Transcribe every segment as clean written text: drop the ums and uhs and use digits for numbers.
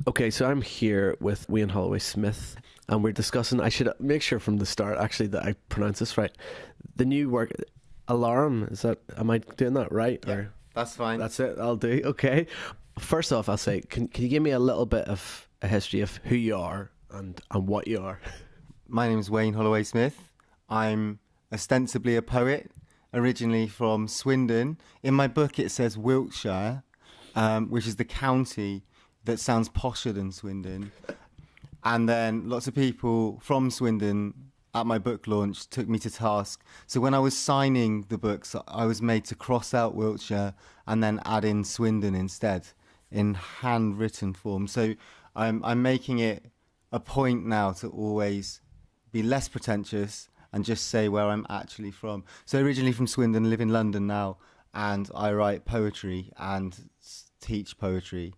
Okay, so I'm here with Wayne Holloway Smith, and we're discussing. I should make sure from the start, actually, that I pronounce this right. The new work, Alarum. Is that? Am I doing that right? Yeah, Or that's fine. that's it. I'll do. Okay. First off, I'll say, can you give me a little bit of a history of who you are and what you are? My name is Wayne Holloway Smith. I'm ostensibly a poet, originally from Swindon. In my book, it says Wiltshire, which is the county that sounds posher than Swindon. And then lots of people from Swindon at my book launch took me to task. So when I was signing the books, I was made to cross out Wiltshire and then add in Swindon instead in handwritten form. So I'm making it a point now to always be less pretentious and just say where I'm actually from. So originally from Swindon, live in London now, and I write poetry and teach poetry,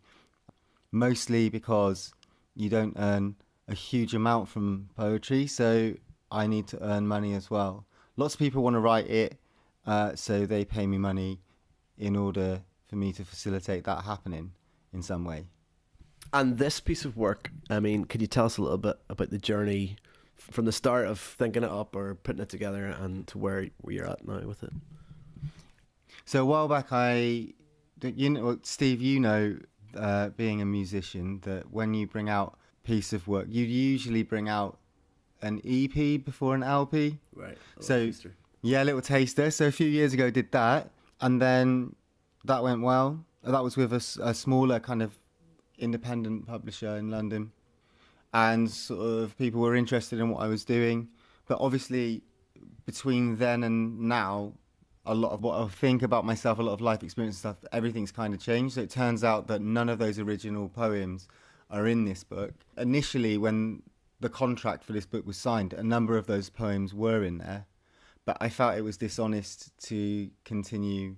mostly because you don't earn a huge amount from poetry, so I need to earn money as well. Lots of people want to write it, so they pay me money in order for me to facilitate that happening in some way. And this piece of work, I mean, could you tell us a little bit about the journey from the start of thinking it up or putting it together and to where you're at now with it? So a while back, Steve, being a musician, that when you bring out a piece of work, you usually bring out an EP before an LP. Right. So, yeah, a little taster. So a few years ago, did that, and then that went well. That was with a smaller kind of independent publisher in London, and sort of people were interested in what I was doing. But obviously, between then and now, a lot of what I think about myself, a lot of life experience stuff, everything's kind of changed. So it turns out that none of those original poems are in this book. Initially, when the contract for this book was signed, a number of those poems were in there, but I felt it was dishonest to continue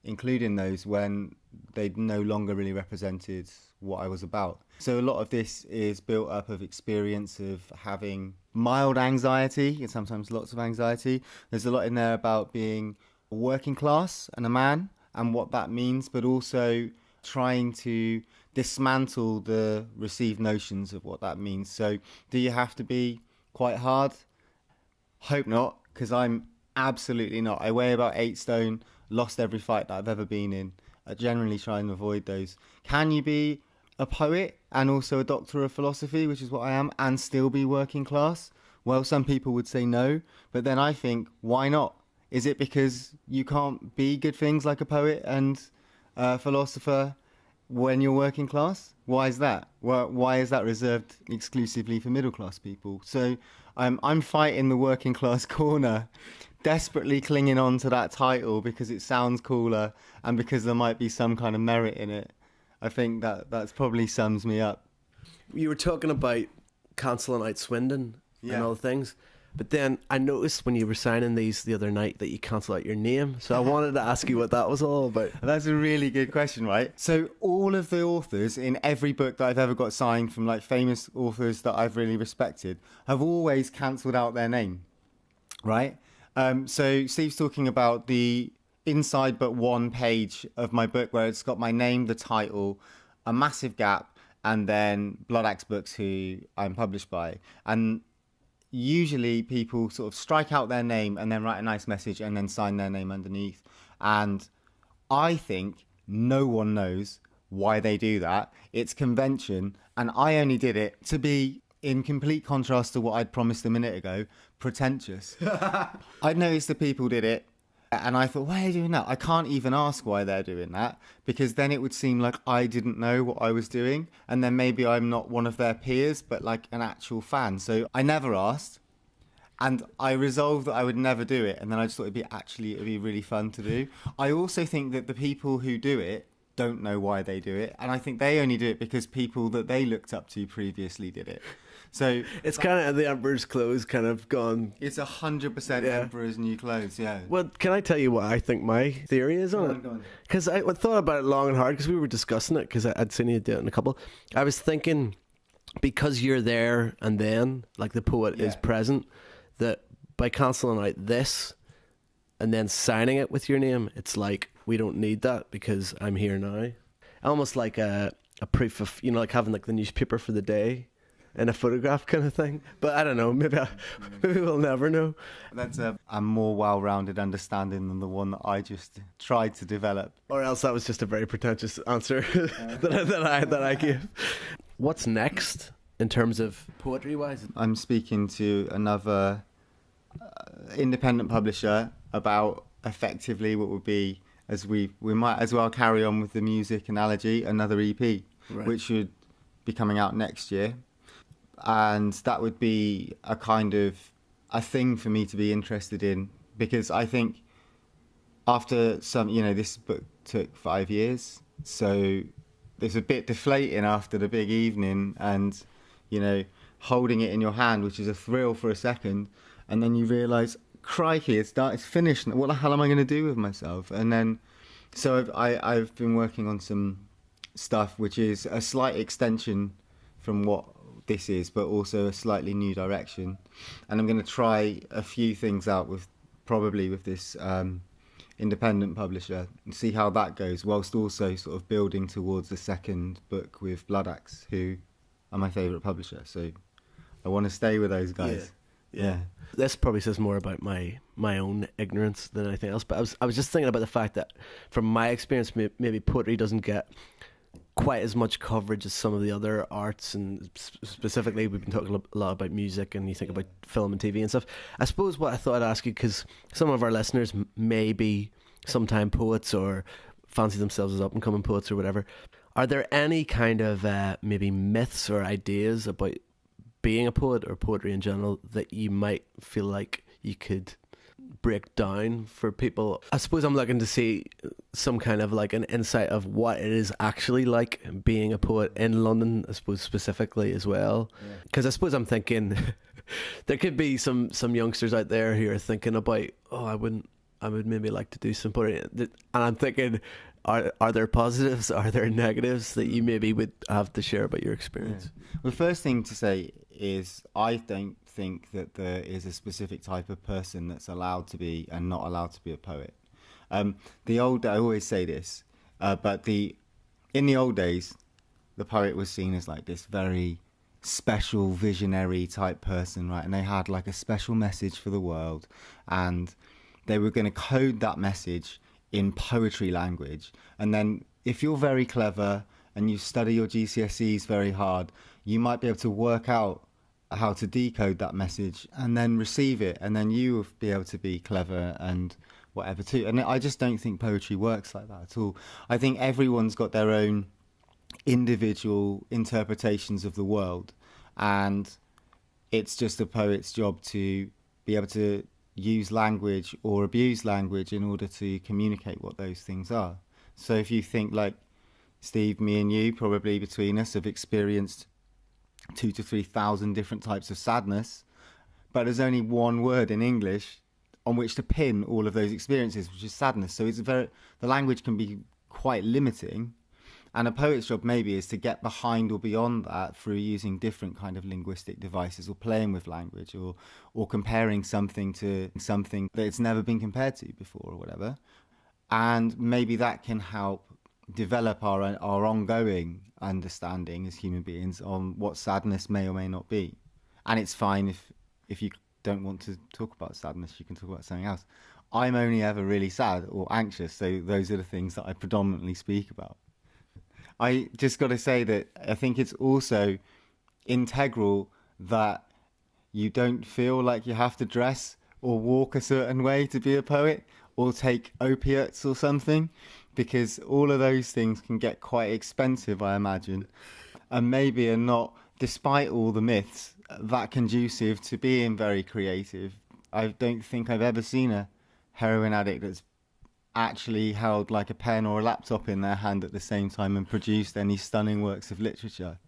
including those when they no longer really represented what I was about. So a lot of this is built up of experience of having mild anxiety and sometimes lots of anxiety. There's a lot in there about being working class and a man and what that means, but also trying to dismantle the received notions of what that means. So do you have to be quite hard? Hope not, because I'm absolutely not. I weigh about 8 stone, lost every fight that I've ever been in. I generally try and avoid those. Can you be a poet and also a doctor of philosophy, which is what I am, and still be working class? Well, some people would say no, but then I think, why not? Is it because you can't be good things like a poet and a philosopher when you're working class? Why is that? Well, why is that reserved exclusively for middle class people? So I'm fighting the working class corner, desperately clinging on to that title because it sounds cooler and because there might be some kind of merit in it. I think that's probably sums me up. You were talking about cancelling out Swindon and all the things. But then I noticed when you were signing these the other night that you cancelled out your name. So I wanted to ask you what that was all about. That's a really good question, right? So all of the authors in every book that I've ever got signed from like famous authors that I've really respected have always cancelled out their name, right? So Steve's talking about the inside but one page of my book where it's got my name, the title, a massive gap, and then Blood Axe Books, who I'm published by. And usually people sort of strike out their name and then write a nice message and then sign their name underneath. And I think no one knows why they do that. It's convention. And I only did it to be, in complete contrast to what I'd promised a minute ago, pretentious. I'd noticed that people did it. And I thought, why are they doing that? I can't even ask why they're doing that, because then it would seem like I didn't know what I was doing. And then maybe I'm not one of their peers, but like an actual fan. So I never asked. And I resolved that I would never do it. And then I just thought it'd be really fun to do. I also think that the people who do it don't know why they do it. And I think they only do it because people that they looked up to previously did it. So it's kind of the Emperor's clothes kind of gone. It's 100% Emperor's new clothes, yeah. Well, can I tell you what I think my theory is on it? Because I thought about it long and hard because we were discussing it because I'd seen you do it in a couple. I was thinking because you're there and then, like the poet is present, that by cancelling out this and then signing it with your name, it's like we don't need that because I'm here now. Almost like a a proof of, you know, like having like the newspaper for the day in a photograph kind of thing. But I don't know, maybe we'll never know. That's a more well-rounded understanding than the one that I just tried to develop. Or else that was just a very pretentious answer that I gave. What's next in terms of poetry-wise? I'm speaking to another independent publisher about effectively what would be, as we might as well carry on with the music analogy, another EP, Right. which should be coming out next year. And that would be a kind of a thing for me to be interested in, because I think after some, you know, this book took 5 years, so it's a bit deflating after the big evening and, you know, holding it in your hand, which is a thrill for a second, and then you realise, crikey, it's finished. What the hell am I going to do with myself? And then, so I've been working on some stuff which is a slight extension from what this is, but also a slightly new direction. And I'm going to try a few things out with this independent publisher and see how that goes, whilst also sort of building towards the second book with Blood Axe, who are my favourite publisher. So I want to stay with those guys. Yeah. This probably says more about my own ignorance than anything else. But I was just thinking about the fact that, from my experience, maybe poetry doesn't get quite as much coverage as some of the other arts, and specifically we've been talking a lot about music, and you think about film and TV and stuff. I suppose what I thought I'd ask you, because some of our listeners may be sometime poets or fancy themselves as up and coming poets or whatever, are there any kind of maybe myths or ideas about being a poet or poetry in general that you might feel like you could break down for people? I suppose I'm looking to see some kind of like an insight of what it is actually like being a poet in London, I suppose, specifically as well. Because I suppose I'm thinking there could be some youngsters out there who are thinking about, I would maybe like to do some poetry, and I'm thinking, are there positives, are there negatives that you maybe would have to share about your experience? Well, the first thing to say is I don't think that there is a specific type of person that's allowed to be and not allowed to be a poet. I always say this, but in the old days, the poet was seen as like this very special visionary type person, right? And they had like a special message for the world, and they were going to code that message in poetry language. And then if you're very clever and you study your GCSEs very hard, you might be able to work out how to decode that message and then receive it, and then you will be able to be clever and whatever too. And I just don't think poetry works like that at all. I think everyone's got their own individual interpretations of the world, and it's just a poet's job to be able to use language or abuse language in order to communicate what those things are. So if you think like Steve, me and you, probably between us, have experienced 2,000 to 3,000 different types of sadness, but there's only one word in English on which to pin all of those experiences, which is sadness. So the language can be quite limiting, and a poet's job maybe is to get behind or beyond that through using different kind of linguistic devices, or playing with language, or comparing something to something that it's never been compared to before or whatever. And maybe that can help develop our ongoing understanding as human beings on what sadness may or may not be. And it's fine if you don't want to talk about sadness, you can talk about something else. I'm only ever really sad or anxious, so those are the things that I predominantly speak about. I just got to say that I think it's also integral that you don't feel like you have to dress or walk a certain way to be a poet, or take opiates or something, because all of those things can get quite expensive, I imagine, and maybe are not, despite all the myths, that conducive to being very creative. I don't think I've ever seen a heroin addict that's actually held like a pen or a laptop in their hand at the same time and produced any stunning works of literature.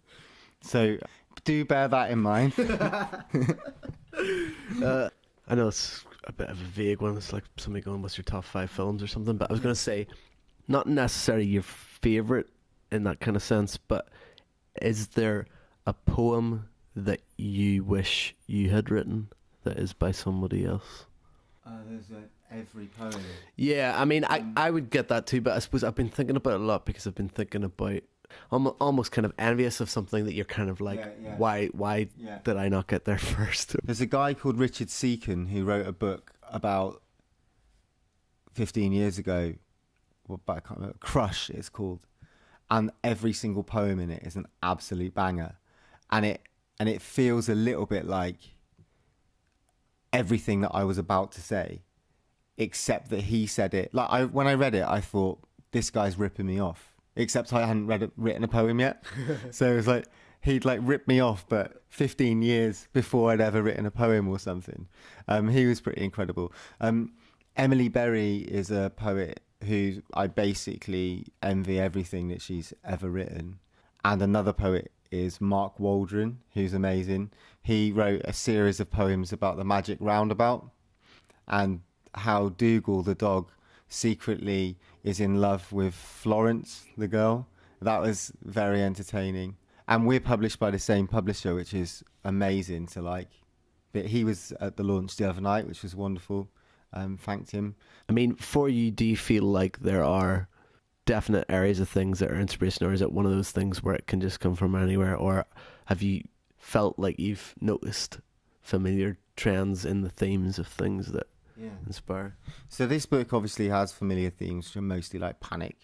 So do bear that in mind. I know it's a bit of a vague one. It's like somebody going, what's your top 5 films or something? But I was going to say, not necessarily your favourite in that kind of sense, but is there a poem that you wish you had written that is by somebody else? There's every poem. Yeah, I mean, I would get that too, but I suppose I've been thinking about it a lot because I've been thinking about almost kind of envious of something that you're kind of like, why did I not get there first? There's a guy called Richard Seacon who wrote a book about 15 years ago. I can't remember. Crush, it's called, and every single poem in it is an absolute banger, and it feels a little bit like everything that I was about to say, except that he said it. Like when I read it, I thought, this guy's ripping me off. Except I hadn't written a poem yet, so it was like he'd like ripped me off, but 15 years before I'd ever written a poem or something. He was pretty incredible. Emily Berry is a poet who I basically envy everything that she's ever written. And another poet is Mark Waldron, who's amazing. He wrote a series of poems about the magic roundabout and how Dougal the dog secretly is in love with Florence, the girl. That was very entertaining. And we're published by the same publisher, which is amazing to like. But he was at the launch the other night, which was wonderful. Thanked him. I mean, for you, do you feel like there are definite areas of things that are inspiration, or is it one of those things where it can just come from anywhere? Or have you felt like you've noticed familiar trends in the themes of things that inspire? So this book obviously has familiar themes, which are mostly like panic.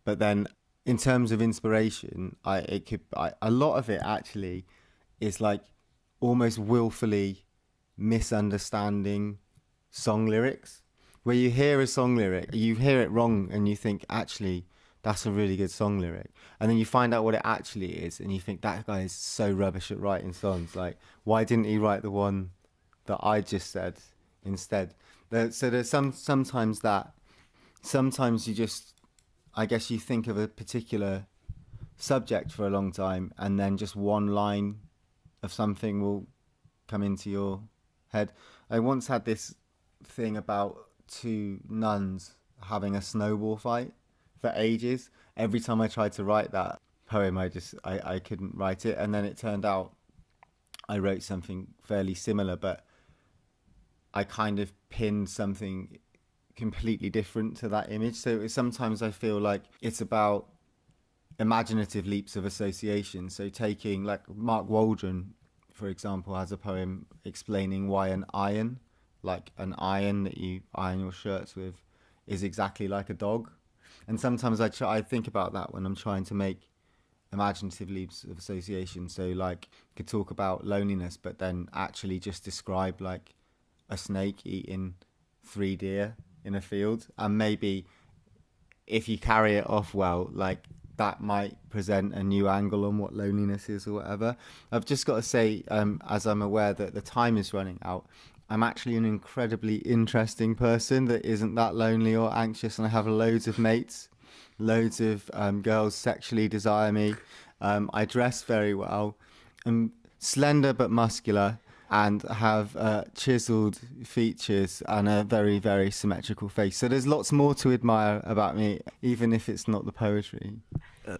But then in terms of inspiration, a lot of it actually is like almost willfully misunderstanding song lyrics, where you hear a song lyric, you hear it wrong and you think, actually, that's a really good song lyric. And then you find out what it actually is and you think, that guy is so rubbish at writing songs. Like, why didn't he write the one that I just said instead? So there's sometimes you just, I guess you think of a particular subject for a long time and then just one line of something will come into your head. I once had this thing about two nuns having a snowball fight for ages. Every time I tried to write that poem, I couldn't write it, and then it turned out I wrote something fairly similar, but I kind of pinned something completely different to that image. So sometimes I feel like it's about imaginative leaps of association. So taking, like, Mark Waldron, for example, has a poem explaining why an iron, like an iron that you iron your shirts with, is exactly like a dog. And sometimes I think about that when I'm trying to make imaginative leaps of association. So like, could talk about loneliness, but then actually just describe like a snake eating 3 deer in a field. And maybe if you carry it off well, like that might present a new angle on what loneliness is or whatever. I've just got to say, as I'm aware that the time is running out, I'm actually an incredibly interesting person that isn't that lonely or anxious, and I have loads of mates, loads of girls sexually desire me. I dress very well. I'm slender but muscular and have chiseled features and a very, very symmetrical face. So there's lots more to admire about me, even if it's not the poetry.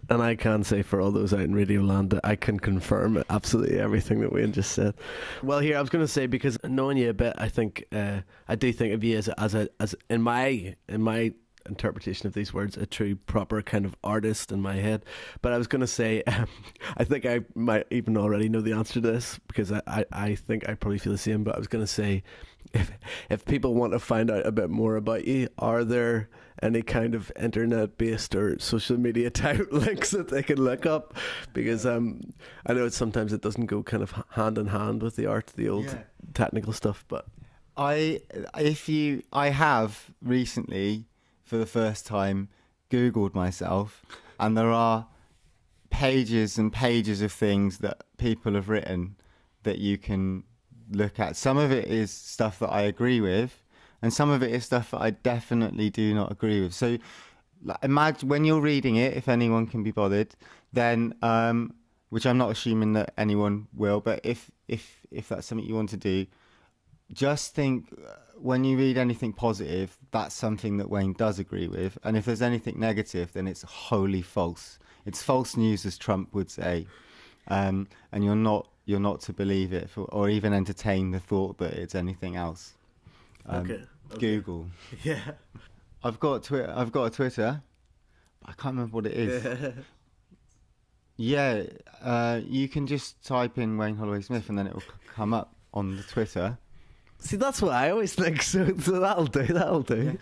And I can say for all those out in Radio Land that I can confirm absolutely everything that Wayne just said. Well, here I was going to say, because knowing you a bit, I think I do think of you as in my interpretation of these words, a true proper kind of artist in my head. But I was going to say, I think I might even already know the answer to this, because I think I probably feel the same. But I was going to say, if people want to find out a bit more about you, are there any kind of internet-based or social media type links that they can look up? Because I know sometimes it doesn't go kind of hand in hand with the art, the old technical stuff. But I have recently, for the first time, Googled myself, and there are pages and pages of things that people have written that you can look at. Some of it is stuff that I agree with, and some of it is stuff that I definitely do not agree with. So imagine when you're reading it, if anyone can be bothered, then which I'm not assuming that anyone will, but if that's something you want to do, just think, when you read anything positive, that's something that Wayne does agree with, and if there's anything negative, then it's wholly false. It's false news, as Trump would say, and you're not to believe it or even entertain the thought that it's anything else. Okay. Google. Yeah. I've got a Twitter. I can't remember what it is. Yeah, you can just type in Wayne Holloway Smith and then it will come up on the Twitter. See, that's what I always think. So that'll do. Yeah.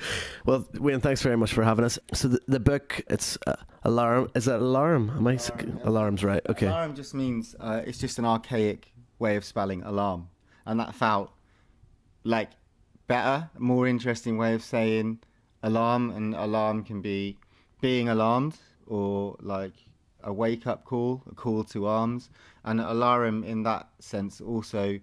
Well, Wayne, thanks very much for having us. So the book, it's Alarum. Is that Alarum? Am I? Alarum's right. Okay. Alarum just means it's just an archaic way of spelling alarm, and that felt like better, more interesting way of saying alarm. And alarm can be being alarmed or like a wake-up call, a call to arms. And alarum in that sense also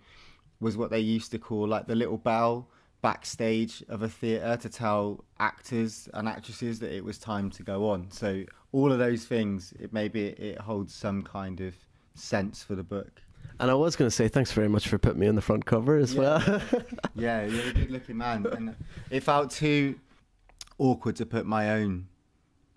was what they used to call like the little bell backstage of a theatre to tell actors and actresses that it was time to go on. So all of those things, it holds some kind of sense for the book. And I was going to say thanks very much for putting me on the front cover as well. Yeah, you're a good-looking man. And it felt too awkward to put my own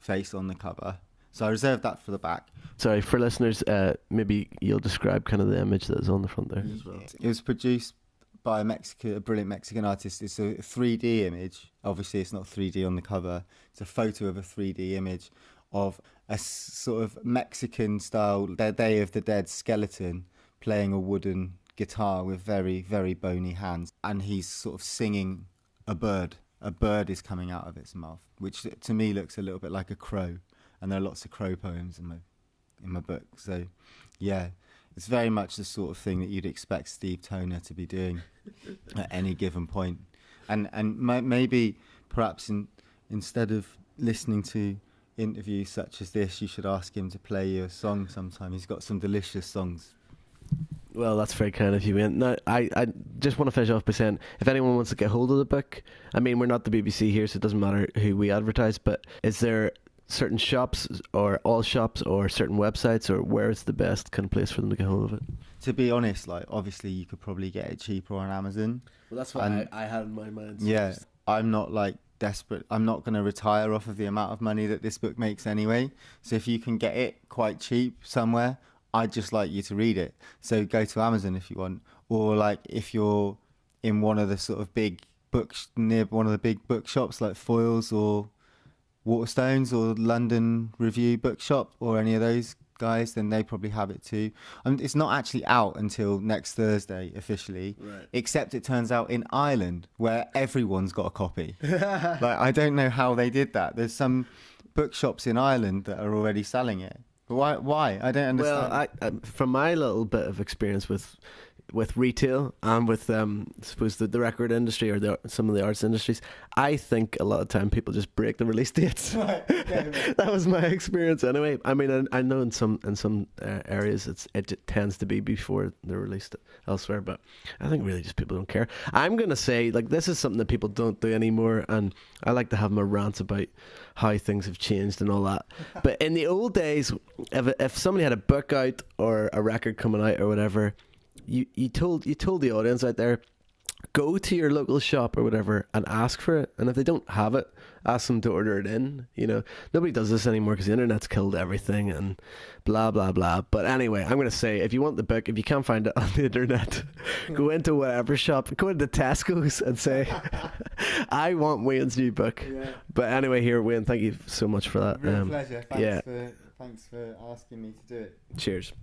face on the cover, so I reserved that for the back. Sorry, for listeners, maybe you'll describe kind of the image that is on the front there as well. It was produced by a brilliant Mexican artist. It's a 3D image. Obviously, it's not 3D on the cover. It's a photo of a 3D image of a sort of Mexican-style Day of the Dead skeleton playing a wooden guitar with very, very bony hands. And he's sort of singing a bird. A bird is coming out of its mouth, which to me looks a little bit like a crow. And there are lots of crow poems in my book. So, yeah, it's very much the sort of thing that you'd expect Steve Toner to be doing at any given point. And maybe perhaps instead of listening to interviews such as this, you should ask him to play you a song sometime. He's got some delicious songs. Well, that's very kind of you, Ian. Now, I just want to finish off by saying, if anyone wants to get hold of the book, I mean, we're not the BBC here, so it doesn't matter who we advertise, but is there certain shops or all shops or certain websites, or where is the best kind of place for them to get hold of it? To be honest, like, obviously you could probably get it cheaper on Amazon. Well, that's what I had in my mind. So yeah, I'm not like desperate. I'm not going to retire off of the amount of money that this book makes anyway. So if you can get it quite cheap somewhere, I'd just like you to read it. So go to Amazon if you want, or like if you're in one of the sort of big books near one of the big bookshops like Foyles or Waterstones or London Review Bookshop or any of those guys, then they probably have it too. It's not actually out until next Thursday officially, right. Except it turns out in Ireland where everyone's got a copy. Like, I don't know how they did that. There's some bookshops in Ireland that are already selling it. But why? I don't understand. Well, I from my little bit of experience with retail and with I suppose the record industry or some of the arts industries, I think a lot of time people just break the release dates. Right. That was my experience anyway. I mean, I know in some areas it tends to be before they're released elsewhere, but I think really just people don't care. I'm gonna say, like, this is something that people don't do anymore, and I like to have my rants about how things have changed and all that. But in the old days, if somebody had a book out or a record coming out or whatever, you told the audience out there, go to your local shop or whatever and ask for it, and if they don't have it, ask them to order it in. You know, nobody does this anymore because the internet's killed everything and blah blah blah. But anyway, I'm gonna say, if you want the book, if you can't find it on the internet, go into whatever shop, go into Tesco's and say, I want Wayne's new book. Yeah. But anyway, here, Wayne, thank you so much for that. Real pleasure. Thanks for asking me to do it. Cheers.